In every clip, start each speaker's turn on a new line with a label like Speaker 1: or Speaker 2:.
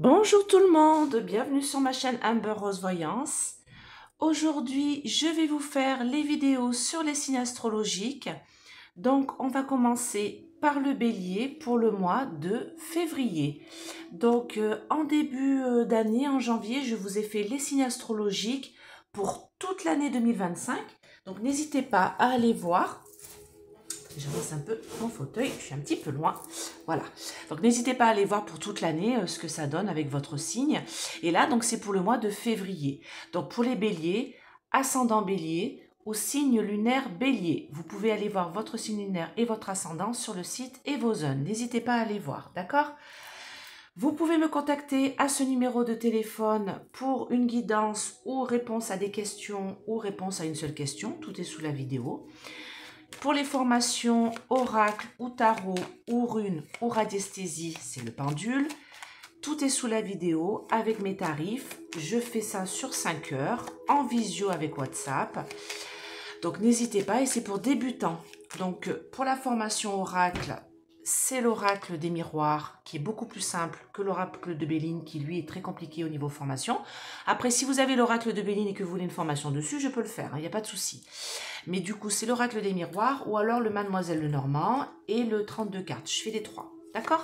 Speaker 1: Bonjour tout le monde, bienvenue sur ma chaîne Amber Rose Voyance. Aujourd'hui, je vais vous faire les vidéos sur les signes astrologiques. Donc, on va commencer par le bélier pour le mois de février. Donc, en début d'année, en janvier, je vous ai fait les signes astrologiques pour toute l'année 2025. Donc, n'hésitez pas à aller voir. J'avance un peu mon fauteuil, je suis un petit peu loin. Voilà. Donc n'hésitez pas à aller voir pour toute l'année ce que ça donne avec votre signe. Et là, donc c'est pour le mois de février. Donc pour les béliers, ascendant bélier ou signe lunaire bélier. Vous pouvez aller voir votre signe lunaire et votre ascendant sur le site et vos zones. N'hésitez pas à aller voir, d'accord ? Vous pouvez me contacter à ce numéro de téléphone pour une guidance ou réponse à des questions ou réponse à une seule question. Tout est sous la vidéo. Pour les formations oracle ou tarot ou rune ou radiesthésie, c'est le pendule. Tout est sous la vidéo avec mes tarifs. Je fais ça sur 5 heures en visio avec WhatsApp. Donc n'hésitez pas et c'est pour débutants. Donc pour la formation oracle, c'est l'oracle des miroirs qui est beaucoup plus simple que l'oracle de Béline qui lui est très compliqué au niveau formation. Après, si vous avez l'oracle de Béline et que vous voulez une formation dessus, je peux le faire, il n'y a pas de souci. Mais du coup, c'est l'oracle des miroirs ou alors le Mademoiselle Lenormand et le 32 cartes. Je fais les trois, d'accord?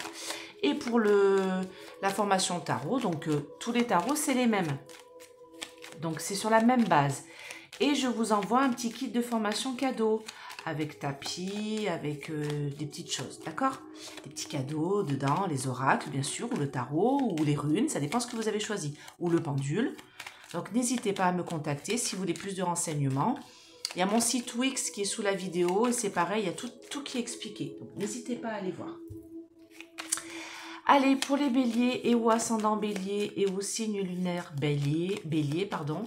Speaker 1: Et pour la formation tarot, donc tous les tarots, c'est les mêmes. Donc, c'est sur la même base. Et je vous envoie un petit kit de formation cadeau avec tapis, avec des petites choses, d'accord? Des petits cadeaux dedans, les oracles, bien sûr, ou le tarot, ou les runes, ça dépend ce que vous avez choisi, ou le pendule. Donc, n'hésitez pas à me contacter si vous voulez plus de renseignements. Il y a mon site Wix qui est sous la vidéo et c'est pareil, il y a tout qui est expliqué. Donc, n'hésitez pas à aller voir. Allez, pour les béliers et ou ascendant bélier et ou signe lunaire bélier, pardon,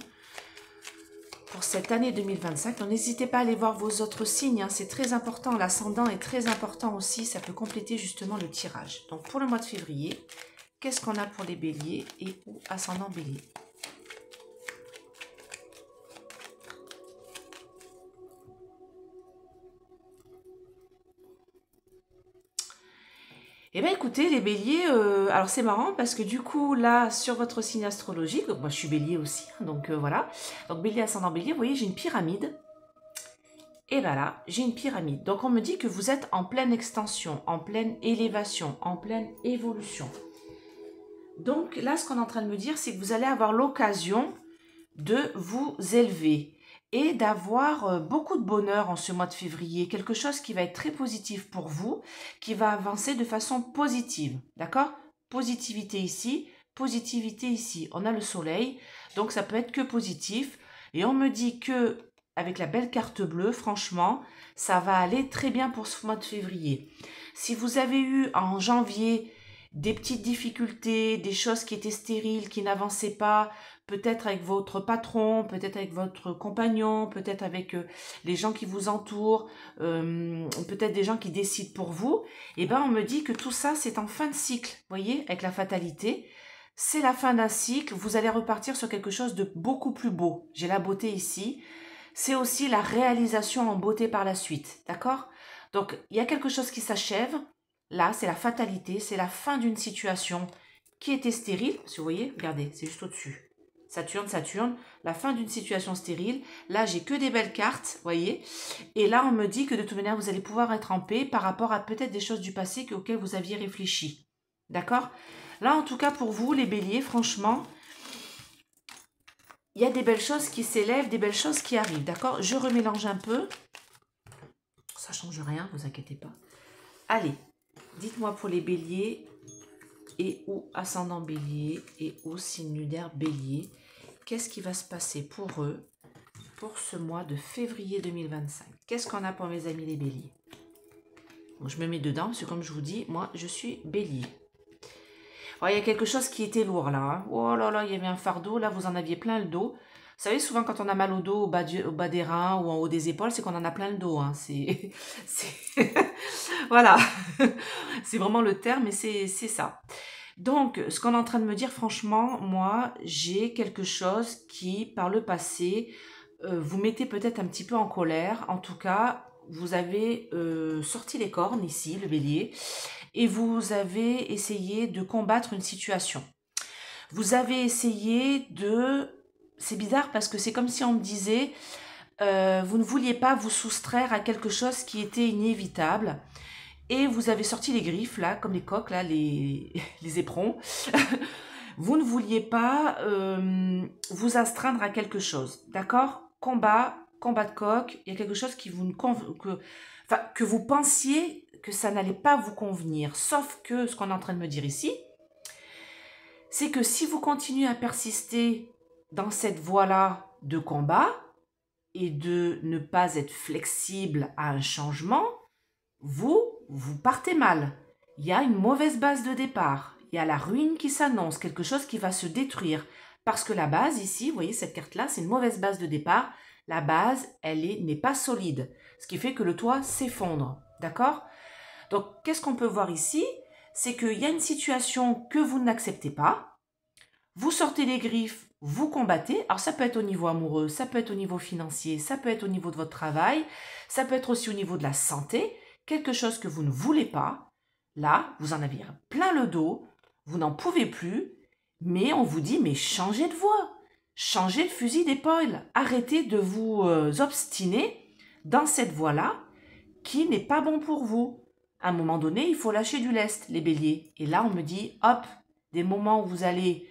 Speaker 1: pour cette année 2025, donc n'hésitez pas à aller voir vos autres signes, hein, c'est très important, l'ascendant est très important aussi, ça peut compléter justement le tirage. Donc pour le mois de février, qu'est-ce qu'on a pour les béliers et ou ascendant bélier? Eh bien écoutez les béliers, alors c'est marrant parce que du coup là sur votre signe astrologique, donc moi je suis bélier aussi, hein, donc voilà, donc bélier ascendant bélier, vous voyez j'ai une pyramide, et voilà j'ai une pyramide, donc on me dit que vous êtes en pleine extension, en pleine élévation, en pleine évolution. Donc là ce qu'on est en train de me dire c'est que vous allez avoir l'occasion de vous élever et d'avoir beaucoup de bonheur en ce mois de février, quelque chose qui va être très positif pour vous, qui va avancer de façon positive, d'accord? Positivité ici, on a le soleil, donc ça peut être que positif, et on me dit que avec la belle carte bleue, franchement, ça va aller très bien pour ce mois de février. Si vous avez eu en janvier des petites difficultés, des choses qui étaient stériles, qui n'avançaient pas, peut-être avec votre patron, peut-être avec votre compagnon, peut-être avec les gens qui vous entourent, peut-être des gens qui décident pour vous, et ben on me dit que tout ça c'est en fin de cycle, vous voyez, avec la fatalité. C'est la fin d'un cycle, vous allez repartir sur quelque chose de beaucoup plus beau. J'ai la beauté ici. C'est aussi la réalisation en beauté par la suite, d'accord? Donc, il y a quelque chose qui s'achève. Là, c'est la fatalité, c'est la fin d'une situation qui était stérile. Si vous voyez, regardez, c'est juste au-dessus. Saturne, la fin d'une situation stérile. Là, j'ai que des belles cartes, voyez. Et là, on me dit que de toute manière, vous allez pouvoir être en paix par rapport à peut-être des choses du passé auxquelles vous aviez réfléchi. D'accord? Là, en tout cas, pour vous, les béliers, franchement, il y a des belles choses qui s'élèvent, des belles choses qui arrivent. D'accord? Je remélange un peu. Ça ne change rien, ne vous inquiétez pas. Allez, dites-moi pour les béliers et ou ascendant bélier et ou signe lunaire bélier, qu'est-ce qui va se passer pour eux pour ce mois de février 2025? Qu'est-ce qu'on a pour mes amis les béliers? Bon, je me mets dedans parce que comme je vous dis, moi je suis bélier. Alors, il y a quelque chose qui était lourd là. Hein. Oh là là, il y avait un fardeau, là vous en aviez plein le dos. Vous savez, souvent quand on a mal au dos, au bas des reins ou en haut des épaules, c'est qu'on en a plein le dos. Hein. Voilà, c'est vraiment le terme, mais c'est ça. Donc, ce qu'on est en train de me dire, franchement, moi, j'ai quelque chose qui, par le passé, vous mettez peut-être un petit peu en colère. En tout cas, vous avez sorti les cornes ici, le bélier, et vous avez essayé de combattre une situation. Vous avez essayé de... C'est bizarre parce que c'est comme si on me disait, vous ne vouliez pas vous soustraire à quelque chose qui était inévitable. Et vous avez sorti les griffes, là, comme les coqs, là, les éperons. Vous ne vouliez pas vous astreindre à quelque chose, d'accord? Combat de coq, il y a quelque chose qui vous ne enfin, que vous pensiez que ça n'allait pas vous convenir. Sauf que ce qu'on est en train de me dire ici, c'est que si vous continuez à persister dans cette voie-là de combat et de ne pas être flexible à un changement, vous partez mal. Il y a une mauvaise base de départ. Il y a la ruine qui s'annonce, quelque chose qui va se détruire. Parce que la base ici, vous voyez cette carte-là, c'est une mauvaise base de départ. La base, n'est pas solide. Ce qui fait que le toit s'effondre. D'accord? Donc, qu'est-ce qu'on peut voir ici? C'est qu'il y a une situation que vous n'acceptez pas. Vous sortez les griffes, vous combattez. Alors, ça peut être au niveau amoureux, ça peut être au niveau financier, ça peut être au niveau de votre travail, ça peut être aussi au niveau de la santé. Quelque chose que vous ne voulez pas. Là, vous en avez plein le dos, vous n'en pouvez plus, mais on vous dit, mais changez de voie, changez de fusil d'épaule, arrêtez de vous obstiner dans cette voie-là qui n'est pas bon pour vous. À un moment donné, il faut lâcher du lest, les béliers. Et là, on me dit, hop, des moments où vous allez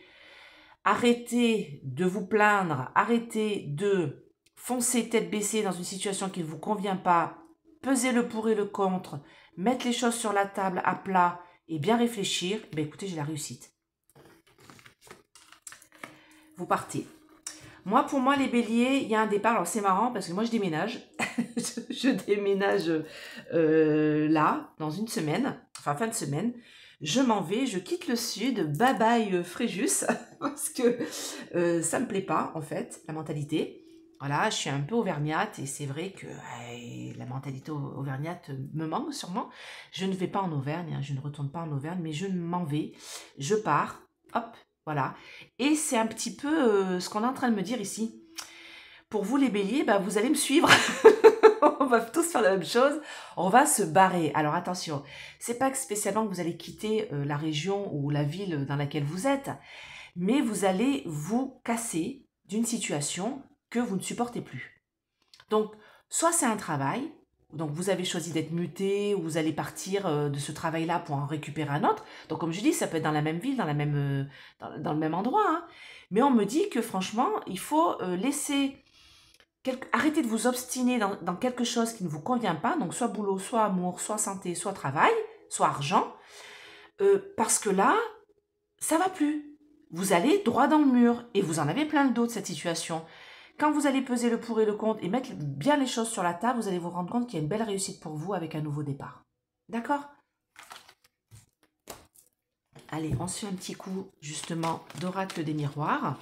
Speaker 1: arrêter de vous plaindre, arrêter de foncer tête baissée dans une situation qui ne vous convient pas, peser le pour et le contre, mettre les choses sur la table à plat et bien réfléchir, ben écoutez, j'ai la réussite. Vous partez. Moi, pour moi, les béliers, il y a un départ. Alors, c'est marrant parce que moi, je déménage. je déménage là, dans une semaine, enfin, fin de semaine. Je m'en vais, je quitte le sud. Bye bye Fréjus, parce que ça me plaît pas, en fait, la mentalité. Voilà, je suis un peu auvergnate et c'est vrai que la mentalité auvergnate me manque sûrement. Je ne vais pas en Auvergne, hein, je ne retourne pas en Auvergne, mais je m'en vais. Je pars, hop, voilà. Et c'est un petit peu ce qu'on est en train de me dire ici. Pour vous les béliers, bah, vous allez me suivre. On va tous faire la même chose. On va se barrer. Alors attention, c'est pas que spécialement que vous allez quitter la région ou la ville dans laquelle vous êtes, mais vous allez vous casser d'une situation que vous ne supportez plus. Donc, soit c'est un travail, donc vous avez choisi d'être muté, ou vous allez partir de ce travail-là pour en récupérer un autre. Donc, comme je dis, ça peut être dans la même ville, dans le même endroit. Hein. Mais on me dit que franchement, il faut arrêter de vous obstiner dans quelque chose qui ne vous convient pas, donc soit boulot, soit amour, soit santé, soit travail, soit argent, parce que là, ça va plus. Vous allez droit dans le mur et vous en avez plein le dos de cette situation. Quand vous allez peser le pour et le contre et mettre bien les choses sur la table, vous allez vous rendre compte qu'il y a une belle réussite pour vous avec un nouveau départ. D'accord? Allez, on se fait un petit coup justement d'oracle des miroirs.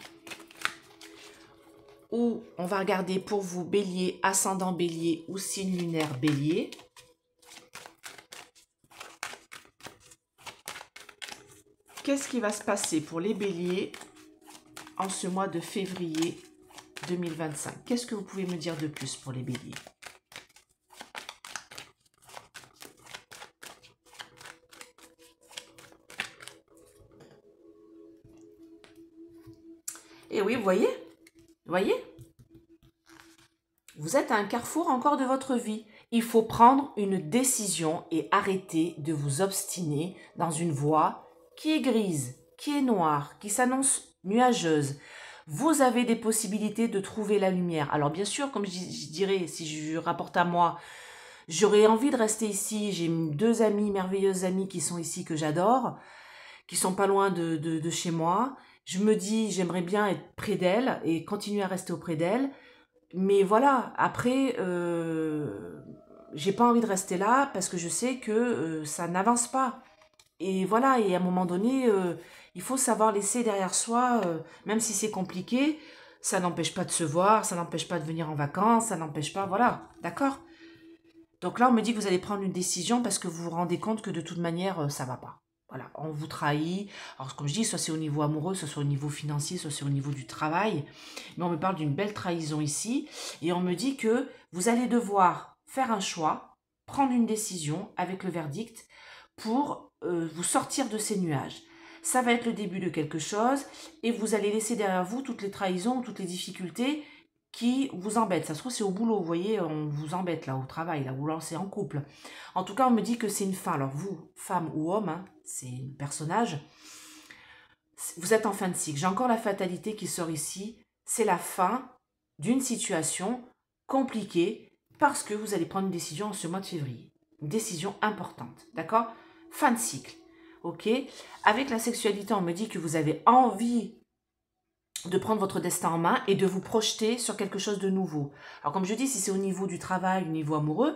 Speaker 1: Où on va regarder pour vous bélier, ascendant bélier ou signe lunaire bélier. Qu'est-ce qui va se passer pour les béliers en ce mois de février 2025? Qu'est-ce que vous pouvez me dire de plus pour les béliers? Et oui, vous voyez? Vous voyez? Vous êtes à un carrefour encore de votre vie. Il faut prendre une décision et arrêter de vous obstiner dans une voie qui est grise, qui est noire, qui s'annonce nuageuse. Vous avez des possibilités de trouver la lumière. Alors bien sûr, comme je dirais, si je rapporte à moi, j'aurais envie de rester ici. J'ai 2 amies, merveilleuses amies qui sont ici, que j'adore, qui sont pas loin de chez moi. Je me dis, j'aimerais bien être près d'elles et continuer à rester auprès d'elles. Mais voilà, après, j'ai pas envie de rester là parce que je sais que ça n'avance pas. Et voilà, et à un moment donné, il faut savoir laisser derrière soi, même si c'est compliqué, ça n'empêche pas de se voir, ça n'empêche pas de venir en vacances, ça n'empêche pas, voilà, d'accord? Donc là, on me dit que vous allez prendre une décision parce que vous vous rendez compte que de toute manière, ça va pas. Voilà, on vous trahit. Alors, comme je dis, soit c'est au niveau amoureux, soit au niveau financier, soit c'est au niveau du travail. Mais on me parle d'une belle trahison ici. Et on me dit que vous allez devoir faire un choix, prendre une décision avec le verdict pour vous sortir de ces nuages. Ça va être le début de quelque chose et vous allez laisser derrière vous toutes les trahisons, toutes les difficultés qui vous embêtent. Ça se trouve, c'est au boulot, vous voyez, on vous embête là, au travail, là, vous lancez en couple. En tout cas, on me dit que c'est une fin. Alors vous, femme ou homme, hein, c'est un personnage, vous êtes en fin de cycle. J'ai encore la fatalité qui sort ici. C'est la fin d'une situation compliquée parce que vous allez prendre une décision en ce mois de février. Une décision importante, d'accord? Fin de cycle, ok? Avec la sexualité, on me dit que vous avez envie de prendre votre destin en main et de vous projeter sur quelque chose de nouveau. Alors comme je dis, si c'est au niveau du travail, au niveau amoureux,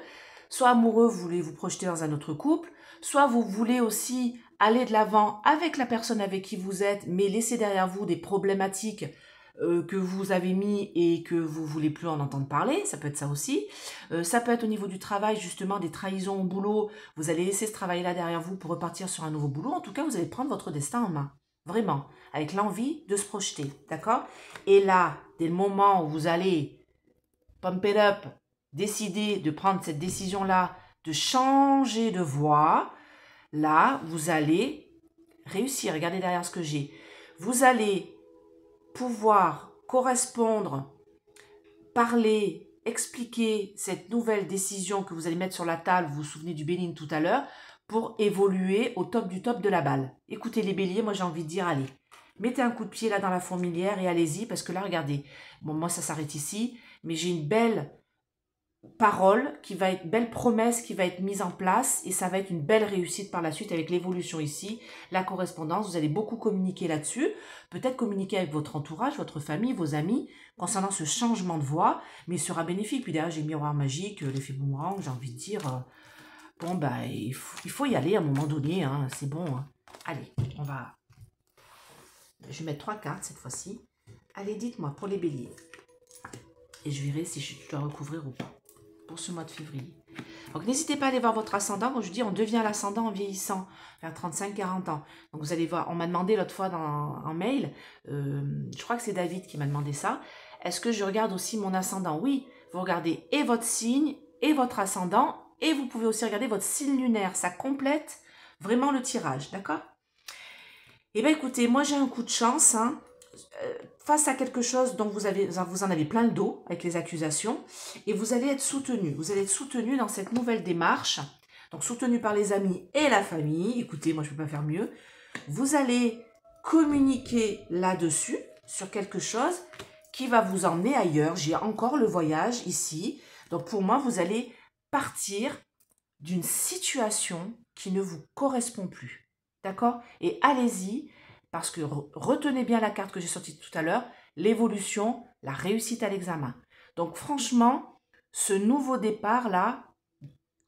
Speaker 1: soit amoureux, vous voulez vous projeter dans un autre couple, soit vous voulez aussi aller de l'avant avec la personne avec qui vous êtes, mais laisser derrière vous des problématiques que vous avez mis et que vous voulez plus en entendre parler, ça peut être ça aussi. Ça peut être au niveau du travail, justement, des trahisons au boulot, vous allez laisser ce travail-là derrière vous pour repartir sur un nouveau boulot. En tout cas, vous allez prendre votre destin en main. Vraiment, avec l'envie de se projeter, d'accord? Et là, dès le moment où vous allez pump it up, décider de prendre cette décision-là, de changer de voie, là, vous allez réussir. Regardez derrière ce que j'ai. Vous allez pouvoir correspondre, parler, expliquer cette nouvelle décision que vous allez mettre sur la table, vous vous souvenez du Bénin tout à l'heure, pour évoluer au top du top de la balle. Écoutez les béliers, moi j'ai envie de dire, allez, mettez un coup de pied là dans la fourmilière et allez-y, parce que là, regardez, bon, moi ça s'arrête ici, mais j'ai une belle parole, belle promesse qui va être mise en place et ça va être une belle réussite par la suite avec l'évolution ici, la correspondance, vous allez beaucoup communiquer là-dessus, peut-être communiquer avec votre entourage, votre famille, vos amis, concernant ce changement de voie, mais il sera bénéfique. Puis derrière, j'ai le miroir magique, l'effet boomerang, j'ai envie de dire... Bon, bah, il faut y aller à un moment donné, hein, c'est bon. Hein. Allez, je vais mettre 3 cartes cette fois-ci. Allez, dites-moi, pour les béliers. Et je verrai si je dois recouvrir ou pas, pour ce mois de février. Donc, n'hésitez pas à aller voir votre ascendant. Comme je dis, on devient l'ascendant en vieillissant, vers 35-40 ans. Donc, vous allez voir, on m'a demandé l'autre fois en mail, je crois que c'est David qui m'a demandé ça. Est-ce que je regarde aussi mon ascendant? Oui, vous regardez et votre signe et votre ascendant. Et vous pouvez aussi regarder votre signe lunaire. Ça complète vraiment le tirage, d'accord? Eh bien, écoutez, moi, j'ai un coup de chance. Hein. Face à quelque chose dont vous en avez plein le dos avec les accusations. Et vous allez être soutenu. Vous allez être soutenu dans cette nouvelle démarche. Donc, soutenu par les amis et la famille. Écoutez, moi, je ne peux pas faire mieux. Vous allez communiquer là-dessus, sur quelque chose qui va vous emmener ailleurs. J'ai encore le voyage ici. Donc, pour moi, vous allez... partir d'une situation qui ne vous correspond plus. D'accord? Et allez-y, parce que retenez bien la carte que j'ai sortie tout à l'heure, l'évolution, la réussite à l'examen. Donc franchement, ce nouveau départ-là,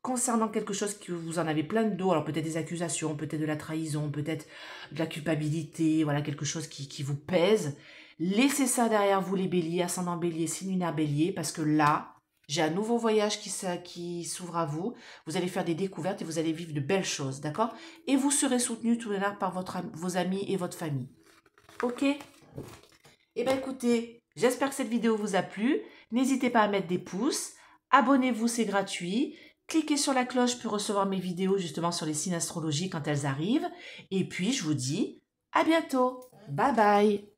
Speaker 1: concernant quelque chose que vous en avez plein de dos, alors peut-être des accusations, peut-être de la trahison, peut-être de la culpabilité, voilà, quelque chose qui vous pèse, laissez ça derrière vous les béliers, ascendant bélier, signe lunaire bélier, parce que là, j'ai un nouveau voyage qui s'ouvre à vous. Vous allez faire des découvertes et vous allez vivre de belles choses, d'accord? Et vous serez soutenu tout à l'heure par vos amis et votre famille. Ok? Eh bien, écoutez, j'espère que cette vidéo vous a plu. N'hésitez pas à mettre des pouces. Abonnez-vous, c'est gratuit. Cliquez sur la cloche pour recevoir mes vidéos justement sur les signes astrologiques quand elles arrivent. Et puis, je vous dis à bientôt. Bye bye!